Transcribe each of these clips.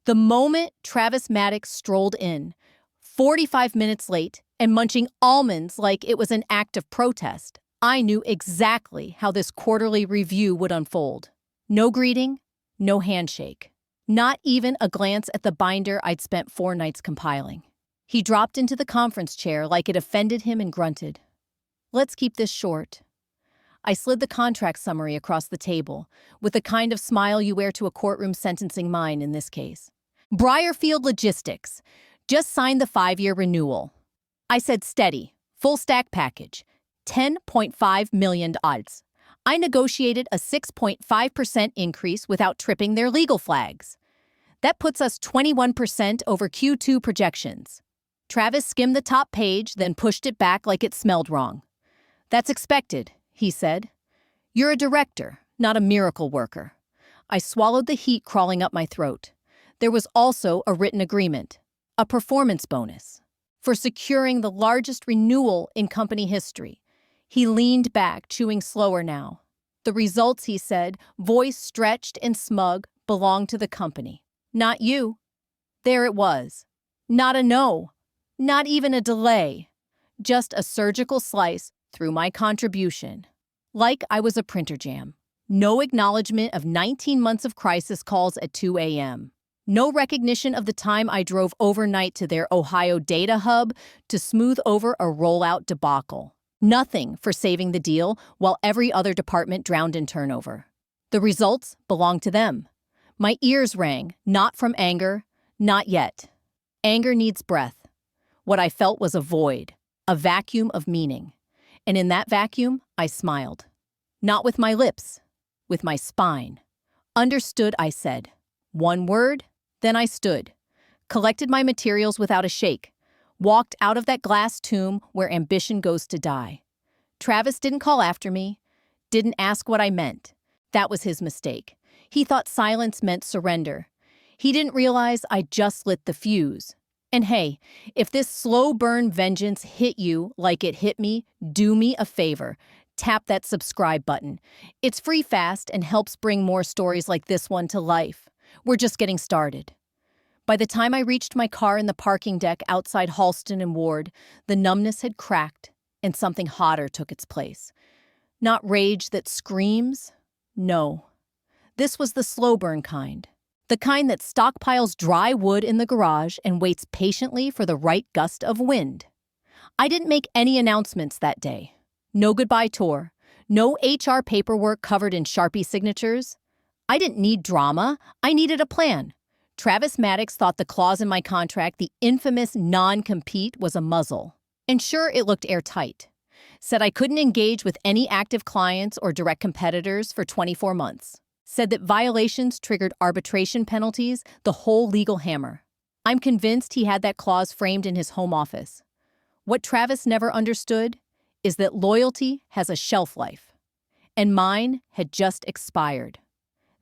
The moment Travis Maddox strolled in, 45 minutes late and munching almonds like it was an act of protest, I knew exactly how this quarterly review would unfold. No greeting, no handshake, not even a glance at the binder I'd spent 4 nights compiling. He dropped into the conference chair like it offended him and grunted. "Let's keep this short." I slid the contract summary across the table, with the kind of smile you wear to a courtroom sentencing mine in this case. Briarfield Logistics. Just signed the 5-year renewal. I said steady, full stack package, 10.5 million odds. I negotiated a 6.5% increase without tripping their legal flags. That puts us 21% over Q2 projections. Travis skimmed the top page, then pushed it back like it smelled wrong. "That's expected," he said. "You're a director, not a miracle worker." I swallowed the heat crawling up my throat. There was also a written agreement, a performance bonus, for securing the largest renewal in company history. He leaned back, chewing slower now. The results, he said, voice stretched and smug, belonged to the company. Not you. There it was. Not a no. Not even a delay. Just a surgical slice through my contribution. Like I was a printer jam. No acknowledgement of 19 months of crisis calls at 2 a.m. No recognition of the time I drove overnight to their Ohio data hub to smooth over a rollout debacle. Nothing for saving the deal while every other department drowned in turnover. The results belonged to them. My ears rang, not from anger, not yet. Anger needs breath. What I felt was a void, a vacuum of meaning. And in that vacuum, I smiled. Not with my lips, with my spine. "Understood," I said. One word, then I stood, collected my materials without a shake, walked out of that glass tomb where ambition goes to die. Travis didn't call after me, didn't ask what I meant. That was his mistake. He thought silence meant surrender. He didn't realize I just lit the fuse. And hey, if this slow burn vengeance hit you like it hit me, do me a favor. Tap that subscribe button. It's free, fast, and helps bring more stories like this one to life. We're just getting started. By the time I reached my car in the parking deck outside Halston and Ward, the numbness had cracked and something hotter took its place. Not rage that screams. No. This was the slow burn kind. The kind that stockpiles dry wood in the garage and waits patiently for the right gust of wind. I didn't make any announcements that day. No goodbye tour. No HR paperwork covered in Sharpie signatures. I didn't need drama. I needed a plan. Travis Maddox thought the clause in my contract, the infamous non-compete, was a muzzle. And sure, it looked airtight. Said I couldn't engage with any active clients or direct competitors for 24 months. Said that violations triggered arbitration penalties, the whole legal hammer. I'm convinced he had that clause framed in his home office. What Travis never understood is that loyalty has a shelf life. And mine had just expired.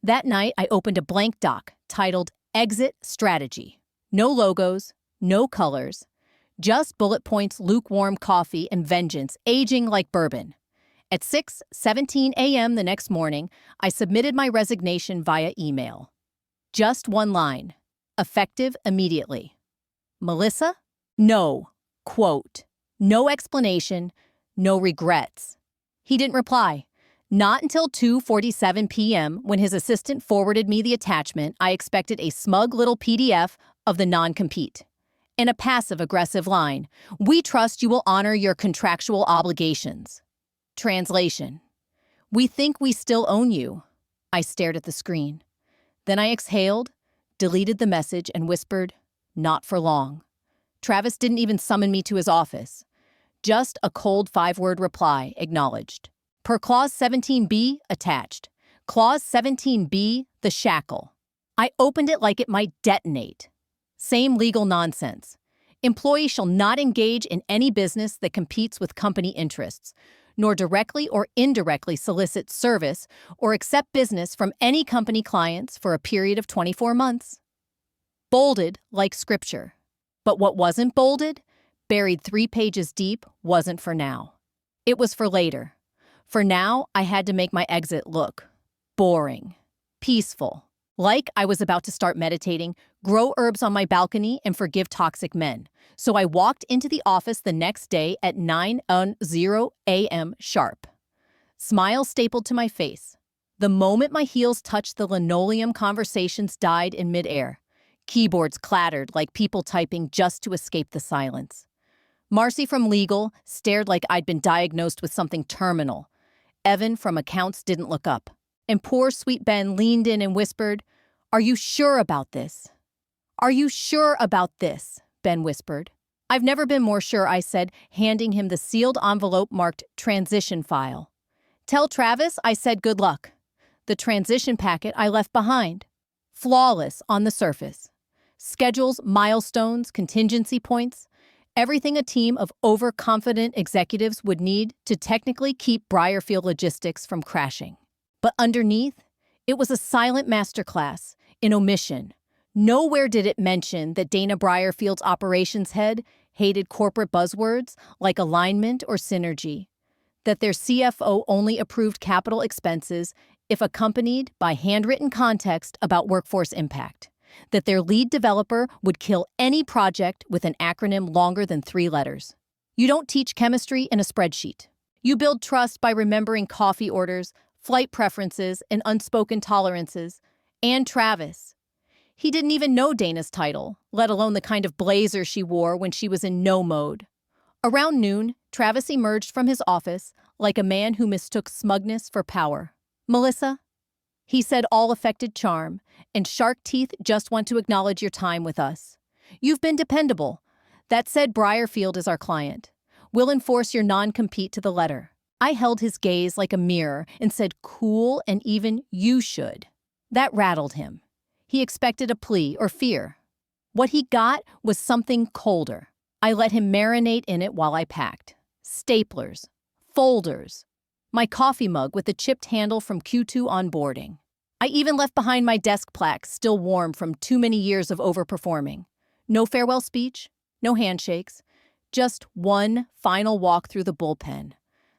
That night, I opened a blank doc titled Exit Strategy. No logos, no colors, just bullet points, lukewarm coffee, and vengeance aging like bourbon. At 6:17 a.m. the next morning, I submitted my resignation via email. Just one line. Effective immediately. Melissa? No. Quote. No explanation, no regrets. He didn't reply. Not until 2:47 p.m. when his assistant forwarded me the attachment. I expected a smug little PDF of the non-compete. And a passive-aggressive line. "We trust you will honor your contractual obligations." Translation. "We think we still own you." I stared at the screen. Then I exhaled, deleted the message, and whispered, "Not for long." Travis didn't even summon me to his office. Just a cold 5-word reply, acknowledged. Per Clause 17B, attached. Clause 17B, the shackle. I opened it like it might detonate. Same legal nonsense. Employee shall not engage in any business that competes with company interests, nor directly or indirectly solicit service or accept business from any company clients for a period of 24 months. Bolded like scripture. But what wasn't bolded, buried 3 pages deep, wasn't for now. It was for later. For now, I had to make my exit look boring, peaceful, Like I was about to start meditating, grow herbs on my balcony, and forgive toxic men. So I walked into the office the next day at 9:00 a.m. sharp. Smile stapled to my face. The moment my heels touched the linoleum, conversations died in midair. Keyboards clattered like people typing just to escape the silence. Marcy from legal stared like I'd been diagnosed with something terminal. Evan from accounts didn't look up. And poor sweet Ben leaned in and whispered, "Are you sure about this?" "Are you sure about this?" Ben whispered. "I've never been more sure," I said, handing him the sealed envelope marked transition file. "Tell Travis I said good luck." The transition packet I left behind. Flawless on the surface. Schedules, milestones, contingency points, everything a team of overconfident executives would need to technically keep Briarfield Logistics from crashing. But underneath, it was a silent masterclass in omission. Nowhere did it mention that Dana Briarfield's operations head hated corporate buzzwords like alignment or synergy, that their CFO only approved capital expenses if accompanied by handwritten context about workforce impact, that their lead developer would kill any project with an acronym longer than 3 letters. You don't teach chemistry in a spreadsheet. You build trust by remembering coffee orders, flight preferences, and unspoken tolerances. And Travis. He didn't even know Dana's title, let alone the kind of blazer she wore when she was in no mode. Around noon, Travis emerged from his office like a man who mistook smugness for power. "Melissa," he said, all affected charm, "and shark teeth just want to acknowledge your time with us. You've been dependable. That said, Briarfield is our client. We'll enforce your non-compete to the letter." I held his gaze like a mirror and said, "Cool, and even you should." That rattled him. He expected a plea or fear. What he got was something colder. I let him marinate in it while I packed. Staplers, folders, my coffee mug with the chipped handle from Q2 onboarding. I even left behind my desk plaque, still warm from too many years of overperforming. No farewell speech, no handshakes, just one final walk through the bullpen.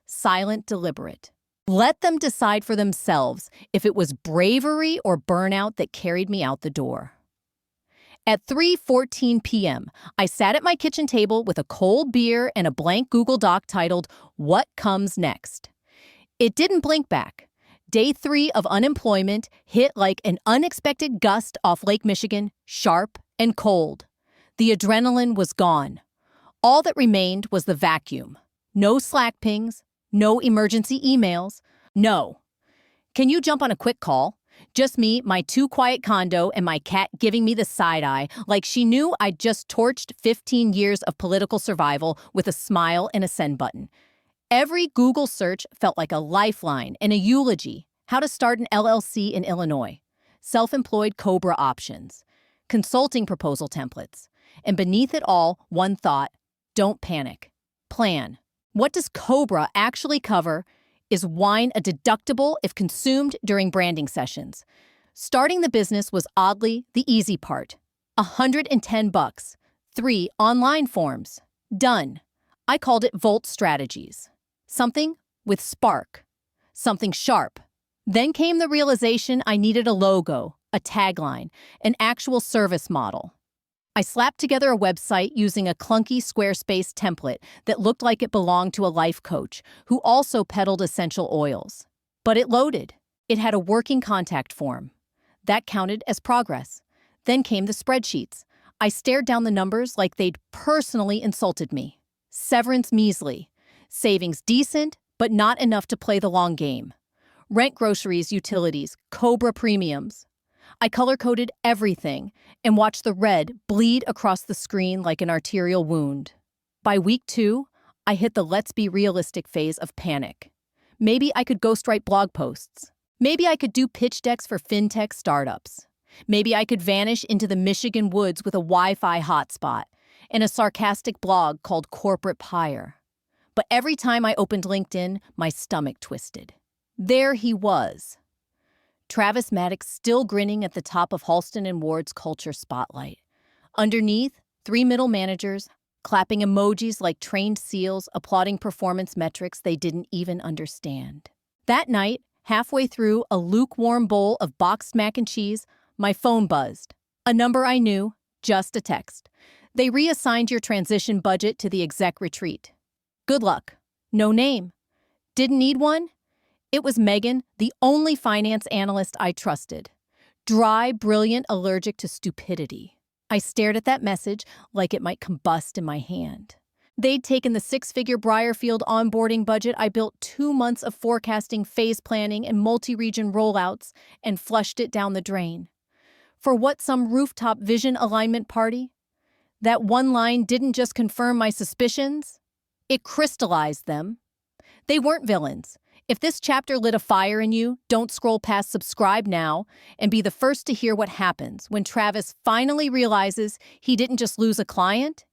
Silent, deliberate. Let them decide for themselves if it was bravery or burnout that carried me out the door. At 3:14 p.m., I sat at my kitchen table with a cold beer and a blank Google Doc titled, "What Comes Next?" It didn't blink back. Day 3 of unemployment hit like an unexpected gust off Lake Michigan, sharp and cold. The adrenaline was gone. All that remained was the vacuum. No Slack pings, no emergency emails, no. "Can you jump on a quick call?" Just me, my too quiet condo, and my cat giving me the side eye like she knew I'd just torched 15 years of political survival with a smile and a send button. Every Google search felt like a lifeline and a eulogy. How to start an LLC in Illinois. Self-employed COBRA options. Consulting proposal templates. And beneath it all, one thought: don't panic. Plan. What does COBRA actually cover? Is wine a deductible if consumed during branding sessions? Starting the business was oddly the easy part. $110. 3 online forms. Done. I called it Volt Strategies. Something with spark. Something sharp. Then came the realization I needed a logo, a tagline, an actual service model. I slapped together a website using a clunky Squarespace template that looked like it belonged to a life coach who also peddled essential oils. But it loaded. It had a working contact form. That counted as progress. Then came the spreadsheets. I stared down the numbers like they'd personally insulted me. Severance measly. Savings decent, but not enough to play the long game. Rent, groceries, utilities, COBRA premiums. I color-coded everything and watched the red bleed across the screen like an arterial wound. By week 2, I hit the let's be realistic phase of panic. Maybe I could ghostwrite blog posts. Maybe I could do pitch decks for fintech startups. Maybe I could vanish into the Michigan woods with a Wi-Fi hotspot and a sarcastic blog called Corporate Pyre. But every time I opened LinkedIn, my stomach twisted. There he was. Travis Maddox still grinning at the top of Halston and Ward's culture spotlight. Underneath, 3 middle managers, clapping emojis like trained seals, applauding performance metrics they didn't even understand. That night, halfway through a lukewarm bowl of boxed mac and cheese, My phone buzzed. A number I knew, just a text. They reassigned your transition budget to the exec retreat. Good luck. No name. Didn't need one? It was Megan, the only finance analyst I trusted. Dry, brilliant, allergic to stupidity. I stared at that message like it might combust in my hand. They'd taken the six-figure Briarfield onboarding budget I built 2 months of forecasting, phase planning, and multi-region rollouts and flushed it down the drain. For what, some rooftop vision alignment party? That one line didn't just confirm my suspicions, it crystallized them. They weren't villains. If this chapter lit a fire in you, don't scroll past subscribe now and be the first to hear what happens when Travis finally realizes he didn't just lose a client,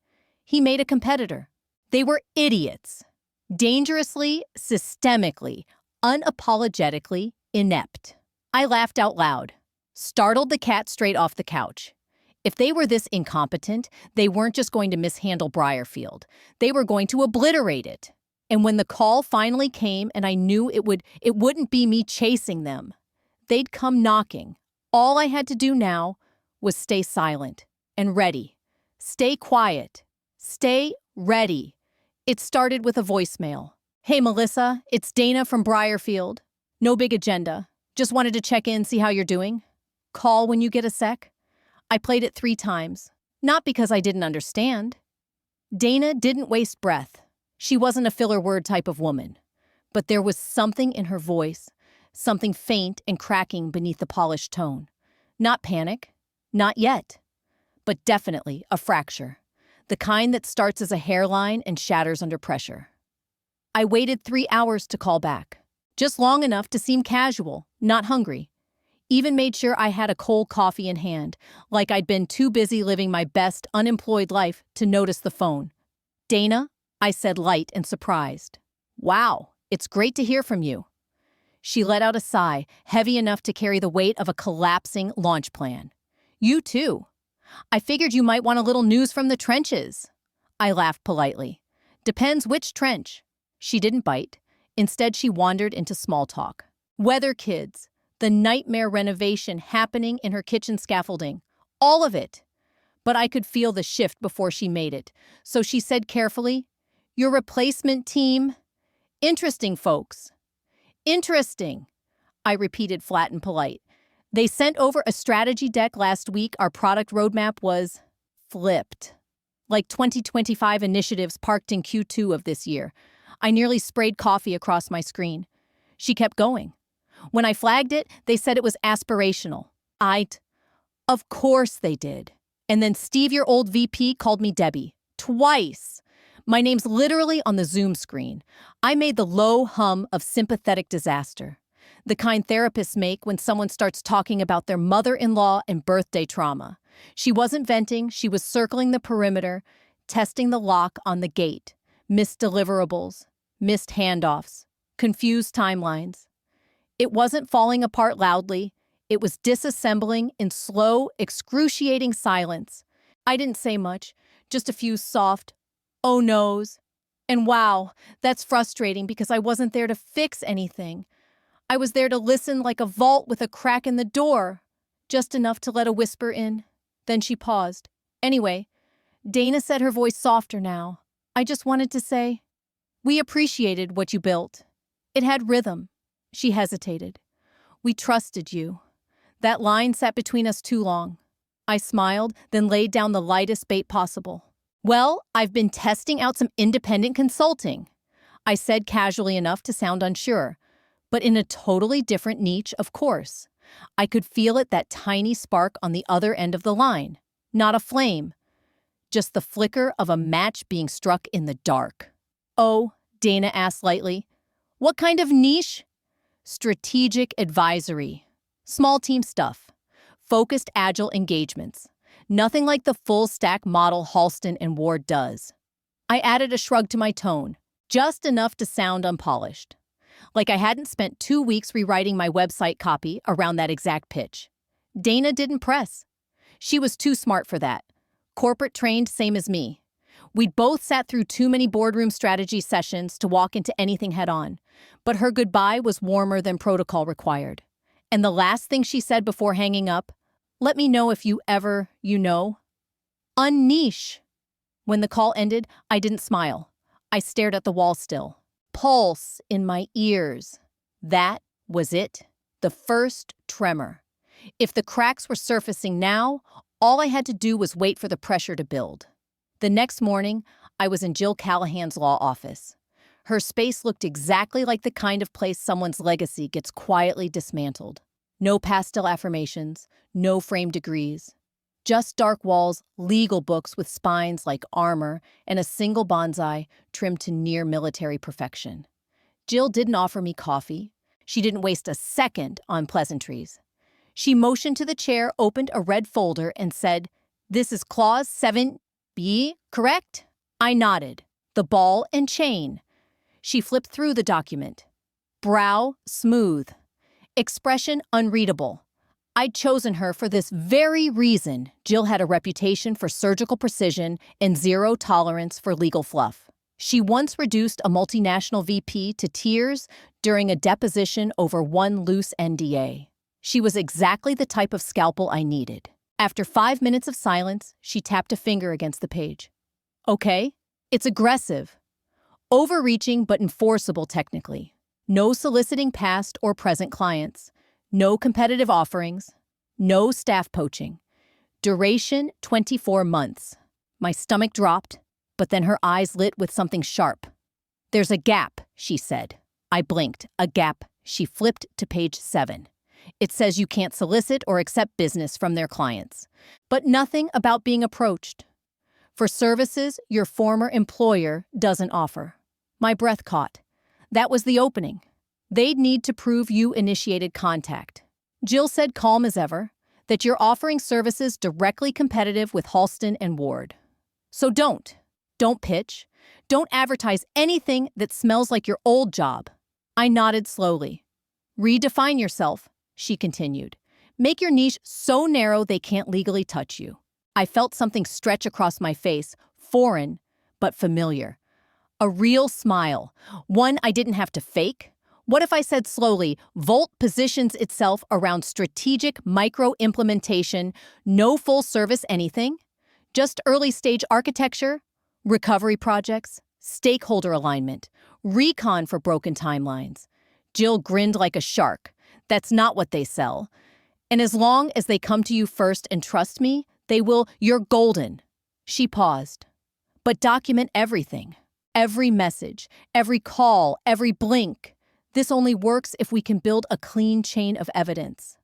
he made a competitor. They were idiots. Dangerously, systemically, unapologetically inept. I laughed out loud, startled the cat straight off the couch. If they were this incompetent, they weren't just going to mishandle Briarfield. They were going to obliterate it. And when the call finally came and I knew it wouldn't be me chasing them, they'd come knocking. All I had to do now was stay silent and ready. Stay quiet. Stay ready. It started with a voicemail. Hey, Melissa, it's Dana from Briarfield. No big agenda. Just wanted to check in, see how you're doing. Call when you get a sec. I played it 3 times. Not because I didn't understand. Dana didn't waste breath. She wasn't a filler word type of woman. But there was something in her voice, something faint and cracking beneath the polished tone. Not panic. Not yet. But definitely a fracture. The kind that starts as a hairline and shatters under pressure. I waited 3 hours to call back. Just long enough to seem casual, not hungry. Even made sure I had a cold coffee in hand, like I'd been too busy living my best unemployed life to notice the phone. Dana, I said, light and surprised. Wow, it's great to hear from you. She let out a sigh, heavy enough to carry the weight of a collapsing launch plan. You too. I figured you might want a little news from the trenches. I laughed politely. Depends which trench. She didn't bite. Instead, she wandered into small talk. Weather kids. The nightmare renovation happening in her kitchen scaffolding. All of it. But I could feel the shift before she made it. So she said carefully, your replacement team? Interesting, folks. Interesting. I repeated flat and polite. They sent over a strategy deck last week. Our product roadmap was flipped. Like 2025 initiatives parked in Q2 of this year. I nearly sprayed coffee across my screen. She kept going. When I flagged it, they said it was aspirational. Of course they did. And then Steve, your old VP, called me Debbie. Twice. My name's literally on the Zoom screen. I made the low hum of sympathetic disaster. The kind therapists make when someone starts talking about their mother-in-law and birthday trauma. She wasn't venting, she was circling the perimeter, testing the lock on the gate. Missed deliverables, missed handoffs, confused timelines. It wasn't falling apart loudly. It was disassembling in slow, excruciating silence. I didn't say much, just a few soft, oh no's. And wow, that's frustrating because I wasn't there to fix anything. I was there to listen like a vault with a crack in the door, just enough to let a whisper in. Then she paused. Anyway, Dana said, her voice softer now. I just wanted to say, we appreciated what you built. It had rhythm. She hesitated. We trusted you. That line sat between us too long. I smiled, then laid down the lightest bait possible. Well, I've been testing out some independent consulting. I said casually enough to sound unsure, but in a totally different niche, of course. I could feel it, that tiny spark on the other end of the line. Not a flame, just the flicker of a match being struck in the dark. Oh, Dana asked lightly, what kind of niche? Strategic advisory. Small team stuff. Focused, agile engagements. Nothing like the full-stack model Halston and Ward does. I added a shrug to my tone, just enough to sound unpolished. Like I hadn't spent 2 weeks rewriting my website copy around that exact pitch. Dana didn't press. She was too smart for that. Corporate trained, same as me. We'd both sat through too many boardroom strategy sessions to walk into anything head-on. But her goodbye was warmer than protocol required. And the last thing she said before hanging up, Let me know if you know. Unniche. When the call ended, I didn't smile. I stared at the wall still. Pulse in my ears. That was it. The first tremor. If the cracks were surfacing now, all I had to do was wait for the pressure to build. The next morning, I was in Jill Callahan's law office. Her space looked exactly like the kind of place someone's legacy gets quietly dismantled. No pastel affirmations, no framed degrees. Just dark walls, legal books with spines like armor, and a single bonsai trimmed to near military perfection. Jill didn't offer me coffee. She didn't waste a second on pleasantries. She motioned to the chair, opened a red folder, and said, "This is Clause 7B, correct?" I nodded. The ball and chain. She flipped through the document. Brow smooth. Expression unreadable. I'd chosen her for this very reason. Jill had a reputation for surgical precision and zero tolerance for legal fluff. She once reduced a multinational VP to tears during a deposition over one loose NDA. She was exactly the type of scalpel I needed. After 5 minutes of silence, she tapped a finger against the page. Okay, it's aggressive. Overreaching but enforceable technically. No soliciting past or present clients. No competitive offerings. No staff poaching. Duration 24 months. My stomach dropped, but then her eyes lit with something sharp. There's a gap, she said. I blinked. A gap. She flipped to page 7. It says you can't solicit or accept business from their clients, but nothing about being approached. For services your former employer doesn't offer. My breath caught. That was the opening. They'd need to prove you initiated contact. Jill said, calm as ever, that you're offering services directly competitive with Halston and Ward. So don't pitch. Don't advertise anything that smells like your old job. I nodded slowly. Redefine yourself, she continued. Make your niche so narrow they can't legally touch you. I felt something stretch across my face, foreign but familiar. A real smile, one I didn't have to fake. What if I said slowly, Volt positions itself around strategic micro-implementation, no full-service anything? Just early-stage architecture, recovery projects, stakeholder alignment, recon for broken timelines. Jill grinned like a shark. That's not what they sell. And as long as they come to you first and trust me, they will, you're golden. She paused. But document everything. Every message, every call, every blink. This only works if we can build a clean chain of evidence.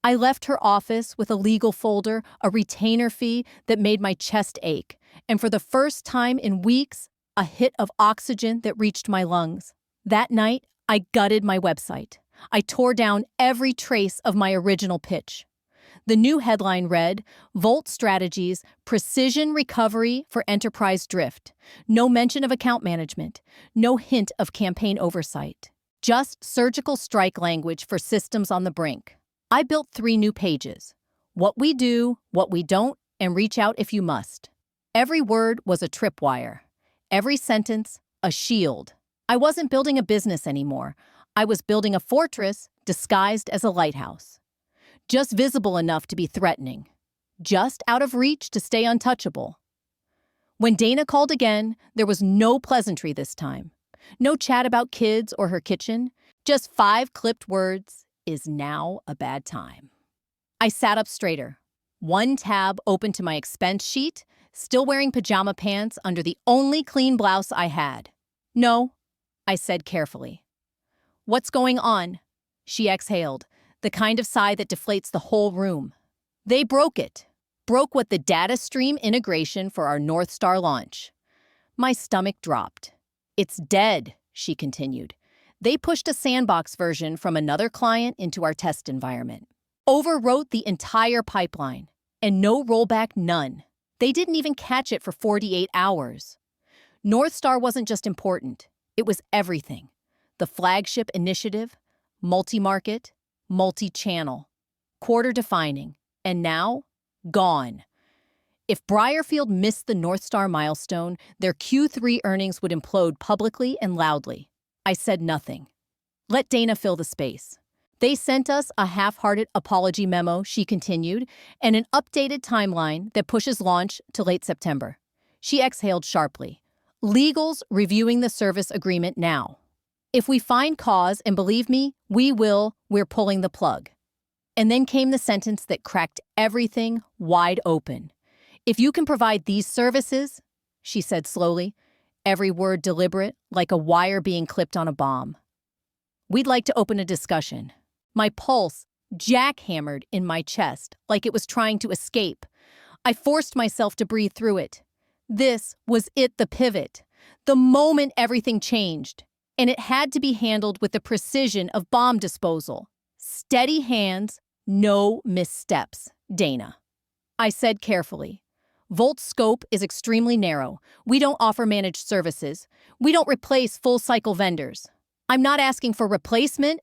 I left her office with a legal folder, a retainer fee that made my chest ache, and for the first time in weeks, a hit of oxygen that reached my lungs. That night, I gutted my website. I tore down every trace of my original pitch. The new headline read, Volt Strategies, Precision Recovery for Enterprise Drift. No mention of account management. No hint of campaign oversight. Just surgical strike language for systems on the brink. I built 3 new pages. What we do, what we don't, and reach out if you must. Every word was a tripwire. Every sentence, a shield. I wasn't building a business anymore. I was building a fortress disguised as a lighthouse. Just visible enough to be threatening. Just out of reach to stay untouchable. When Dana called again, there was no pleasantry this time. No chat about kids or her kitchen. Just 5 clipped words, is now a bad time. I sat up straighter. 1 tab open to my expense sheet, still wearing pajama pants under the only clean blouse I had. No, I said carefully. What's going on? She exhaled, the kind of sigh that deflates the whole room. They broke it. Broke what the data stream integration for our North Star launch. My stomach dropped. It's dead, she continued. They pushed a sandbox version from another client into our test environment. Overwrote the entire pipeline. And no rollback, none. They didn't even catch it for 48 hours. North Star wasn't just important. It was everything. The flagship initiative, multi-market, multi-channel, quarter-defining, and now, gone. If Briarfield missed the North Star milestone, their Q3 earnings would implode publicly and loudly. I said nothing. Let Dana fill the space. They sent us a half-hearted apology memo, she continued, and an updated timeline that pushes launch to late September. She exhaled sharply. Legal's reviewing the service agreement now. If we find cause, and believe me, we're pulling the plug. And then came the sentence that cracked everything wide open. If you can provide these services, she said slowly, every word deliberate, like a wire being clipped on a bomb, we'd like to open a discussion. My pulse jackhammered in my chest like it was trying to escape. I forced myself to breathe through it. This was it, the pivot, the moment everything changed, and it had to be handled with the precision of bomb disposal. Steady hands, no missteps, Dana. I said carefully. Volt's scope is extremely narrow. We don't offer managed services. We don't replace full-cycle vendors. I'm not asking for replacement.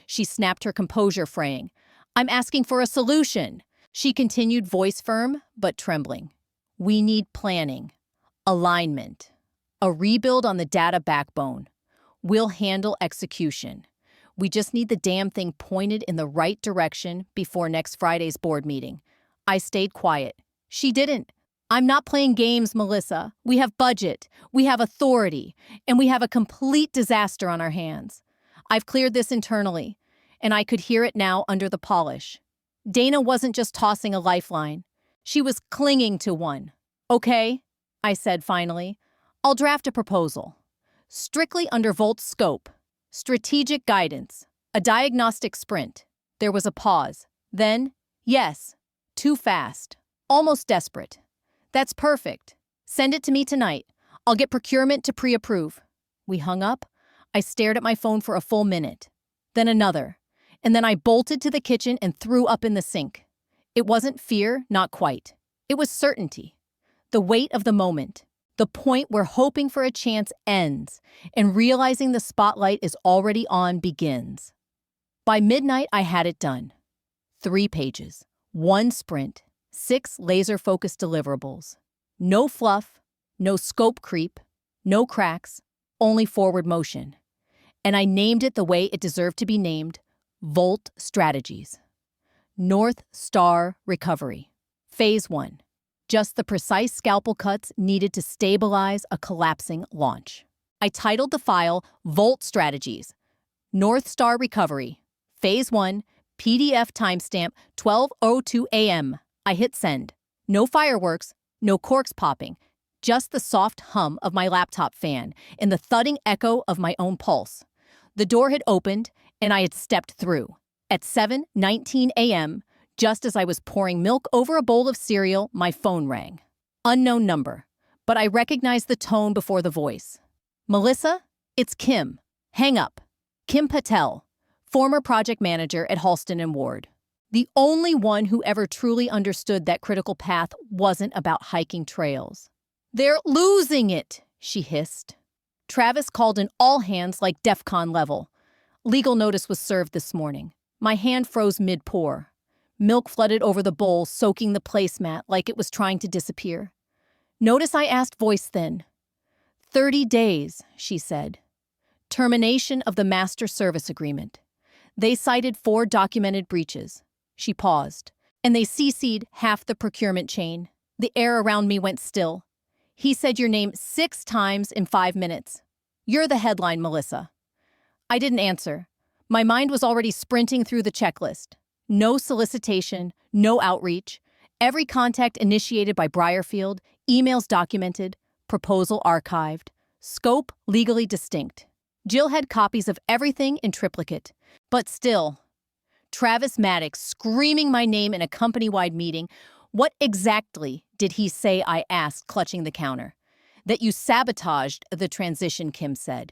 She snapped her composure, fraying. I'm asking for a solution. She continued, voice firm but trembling. We need planning, alignment, a rebuild on the data backbone. We'll handle execution. We just need the damn thing pointed in the right direction before next Friday's board meeting. I stayed quiet. She didn't. I'm not playing games, Melissa. We have budget, we have authority, and we have a complete disaster on our hands. I've cleared this internally, and I could hear it now under the polish. Dana wasn't just tossing a lifeline. She was clinging to one. Okay, I said finally. I'll draft a proposal. Strictly under Volt's scope. Strategic guidance. A diagnostic sprint. There was a pause. Then, yes. Too fast. Almost desperate. That's perfect. Send it to me tonight. I'll get procurement to pre-approve. We hung up. I stared at my phone for a full minute. Then another. And then I bolted to the kitchen and threw up in the sink. It wasn't fear, not quite. It was certainty. The weight of the moment. The point where hoping for a chance ends and realizing the spotlight is already on begins. By midnight, I had it done. 3 pages, 1 sprint, 6 laser-focused deliverables. No fluff, no scope creep, no cracks, only forward motion. And I named it the way it deserved to be named, Volt Strategies. North Star Recovery. Phase 1. Just the precise scalpel cuts needed to stabilize a collapsing launch. I titled the file Volt Strategies. North Star Recovery. Phase 1. PDF timestamp 12:02 a.m. I hit send. No fireworks, no corks popping, just the soft hum of my laptop fan and the thudding echo of my own pulse. The door had opened, and I had stepped through. At 7:19 a.m., just as I was pouring milk over a bowl of cereal, my phone rang. Unknown number, but I recognized the tone before the voice. Melissa, it's Kim. Hang up. Kim Patel, former project manager at Halston & Ward. The only one who ever truly understood that critical path wasn't about hiking trails. They're losing it, she hissed. Travis called in all hands like DEFCON level. Legal notice was served this morning. My hand froze mid-pour. Milk flooded over the bowl, soaking the placemat like it was trying to disappear. Notice I asked, voice thin. 30 days, she said. Termination of the master service agreement. They cited 4 documented breaches. She paused, and they CC'd half the procurement chain. The air around me went still. He said your name 6 times in 5 minutes. You're the headline, Melissa. I didn't answer. My mind was already sprinting through the checklist. No solicitation, no outreach. Every contact initiated by Briarfield, emails documented, proposal archived, scope legally distinct. Jill had copies of everything in triplicate. But still, Travis Maddox screaming my name in a company-wide meeting. What exactly did he say? I asked, clutching the counter. That you sabotaged the transition, Kim said.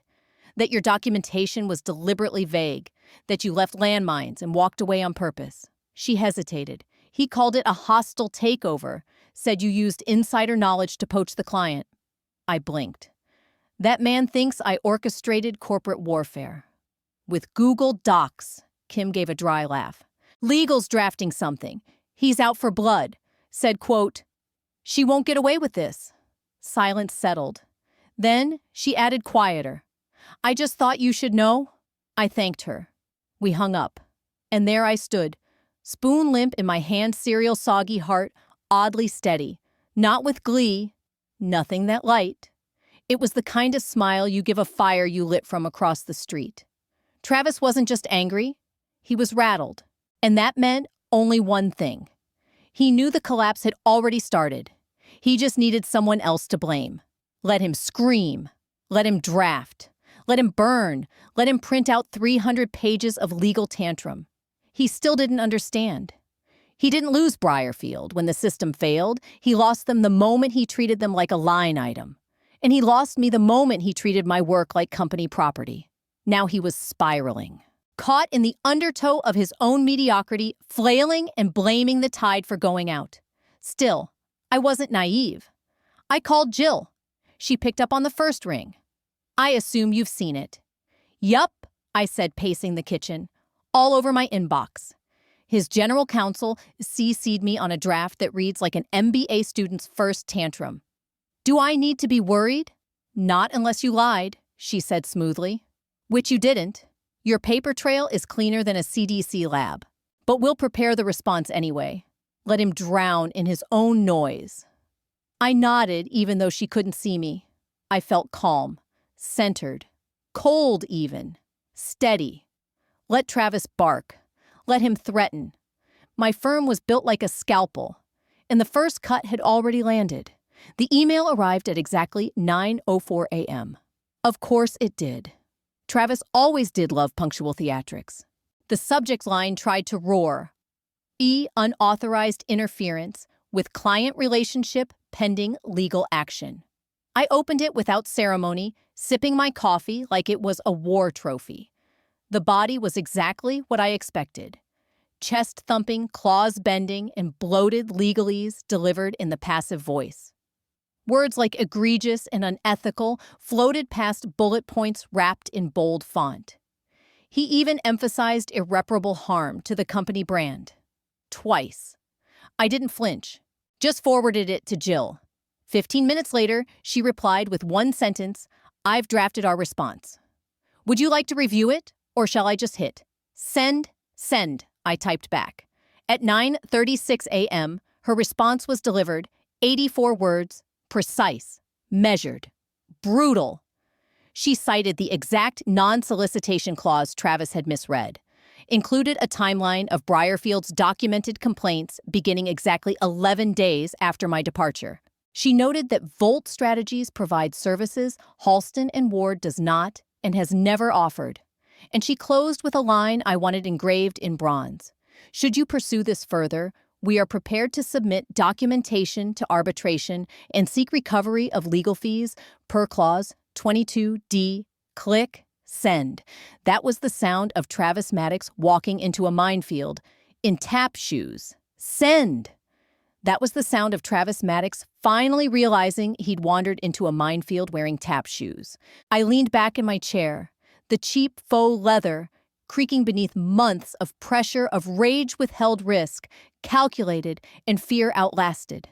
That your documentation was deliberately vague. That you left landmines and walked away on purpose. She hesitated. He called it a hostile takeover. Said you used insider knowledge to poach the client. I blinked. That man thinks I orchestrated corporate warfare. With Google Docs, Kim gave a dry laugh. Legal's drafting something. He's out for blood. Said, quote, she won't get away with this. Silence settled. Then she added quieter. I just thought you should know. I thanked her. We hung up. And there I stood, spoon limp in my hand cereal soggy heart, oddly steady. Not with glee, nothing that light. It was the kind of smile you give a fire you lit from across the street. Travis wasn't just angry, he was rattled. And that meant only one thing. He knew the collapse had already started. He just needed someone else to blame. Let him scream. Let him draft. Let him burn. Let him print out 300 pages of legal tantrum. He still didn't understand. He didn't lose Briarfield when the system failed. He lost them the moment he treated them like a line item. And he lost me the moment he treated my work like company property. Now he was spiraling, caught in the undertow of his own mediocrity, flailing and blaming the tide for going out. Still, I wasn't naive. I called Jill. She picked up on the first ring. I assume you've seen it. Yup, I said, pacing the kitchen, all over my inbox. His general counsel CC'd me on a draft that reads like an MBA student's first tantrum. Do I need to be worried? Not unless you lied, she said smoothly. Which you didn't. Your paper trail is cleaner than a CDC lab. But we'll prepare the response anyway. Let him drown in his own noise. I nodded even though she couldn't see me. I felt calm, centered, cold even, steady. Let Travis bark. Let him threaten. My firm was built like a scalpel, and the first cut had already landed. The email arrived at exactly 9:04 a.m. Of course it did. Travis always did love punctual theatrics. The subject line tried to roar. Unauthorized interference with client relationship pending legal action. I opened it without ceremony, sipping my coffee like it was a war trophy. The body was exactly what I expected. Chest-thumping, claws-bending, and bloated legalese delivered in the passive voice. Words like egregious and unethical floated past bullet points wrapped in bold font. He even emphasized irreparable harm to the company brand. Twice. I didn't flinch, just forwarded it to Jill. 15 minutes later, she replied with one sentence, "I've drafted our response. Would you like to review it, or shall I just hit send?" Send, I typed back. At 9:36 a.m., her response was delivered, 84 words, precise, measured, brutal. She cited the exact non-solicitation clause Travis had misread, included a timeline of Briarfield's documented complaints beginning exactly 11 days after my departure. She noted that Volt Strategies provides services Halston and Ward does not and has never offered. And she closed with a line I wanted engraved in bronze. Should you pursue this further, we are prepared to submit documentation to arbitration and seek recovery of legal fees per clause 22D. Click send. That was the sound of Travis Maddox walking into a minefield in tap shoes. Send. That was the sound of Travis Maddox finally realizing he'd wandered into a minefield wearing tap shoes. I leaned back in my chair, the cheap faux leather creaking beneath months of pressure of rage-withheld risk, calculated and fear outlasted.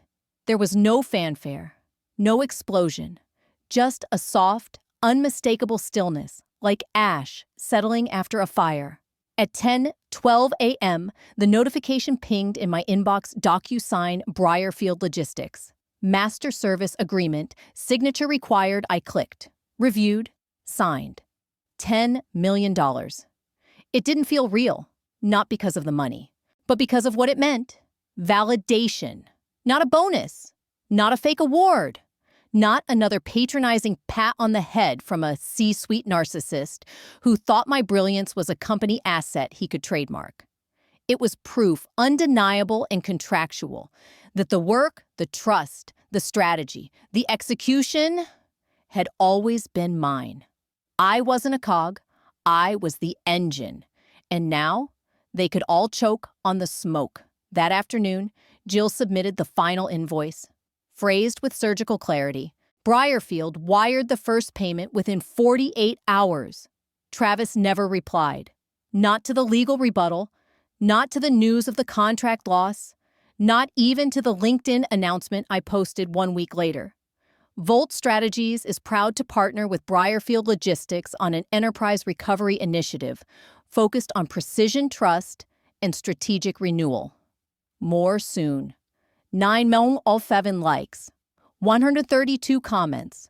There was no fanfare, no explosion, just a soft, unmistakable stillness, like ash settling after a fire. At 10:12 a.m., the notification pinged in my inbox DocuSign Briarfield Logistics. Master Service Agreement, signature required. I clicked. Reviewed. Signed. $10 million. It didn't feel real, not because of the money, but because of what it meant. Validation. Not a bonus. Not a fake award. Not another patronizing pat on the head from a C-suite narcissist who thought my brilliance was a company asset he could trademark. It was proof, undeniable and contractual, that the work, the trust, the strategy, the execution had always been mine. I wasn't a cog, I was the engine. And now, they could all choke on the smoke. That afternoon, Jill submitted the final invoice. Phrased with surgical clarity, Briarfield wired the first payment within 48 hours. Travis never replied. Not to the legal rebuttal, not to the news of the contract loss, not even to the LinkedIn announcement I posted 1 week later. Volt Strategies is proud to partner with Briarfield Logistics on an enterprise recovery initiative focused on precision trust, and strategic renewal. More soon. 9,007 likes, 132 comments,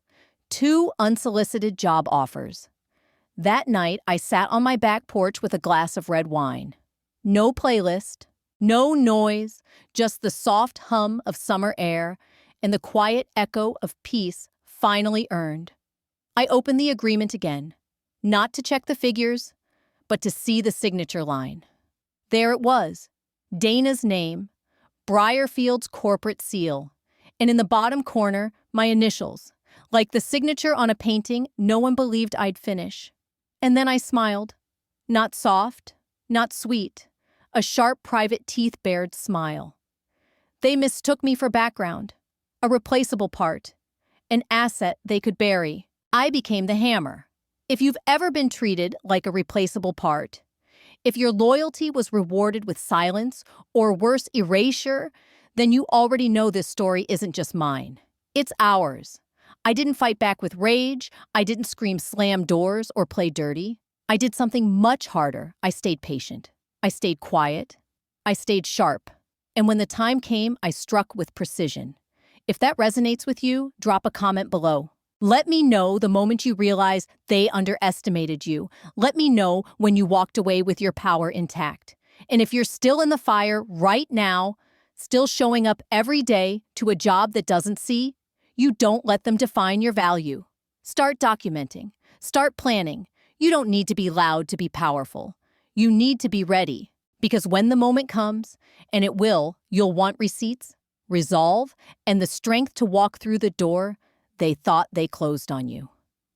2 unsolicited job offers. That night, I sat on my back porch with a glass of red wine. No playlist, no noise, just the soft hum of summer air and the quiet echo of peace finally earned. I opened the agreement again, not to check the figures, but to see the signature line. There it was, Dana's name, Briarfield's corporate seal, and in the bottom corner, my initials, like the signature on a painting no one believed I'd finish. And then I smiled. Not soft, not sweet, a sharp private teeth-bared smile. They mistook me for background, a replaceable part, an asset they could bury. I became the hammer. If you've ever been treated like a replaceable part, if your loyalty was rewarded with silence or worse, erasure, then you already know this story isn't just mine. It's ours. I didn't fight back with rage. I didn't scream slam doors or play dirty. I did something much harder. I stayed patient. I stayed quiet. I stayed sharp. And when the time came, I struck with precision. If that resonates with you, drop a comment below. Let me know the moment you realize they underestimated you. Let me know when you walked away with your power intact. And if you're still in the fire right now, still showing up every day to a job that doesn't see, you don't let them define your value. Start documenting. Start planning. You don't need to be loud to be powerful. You need to be ready. Because when the moment comes, and it will, you'll want receipts, resolve, and the strength to walk through the door they thought they closed on you.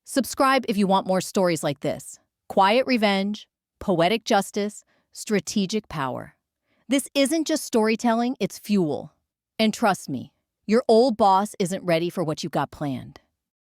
Subscribe if you want more stories like this. Quiet revenge, poetic justice, strategic power. This isn't just storytelling, it's fuel. And trust me, your old boss isn't ready for what you got planned.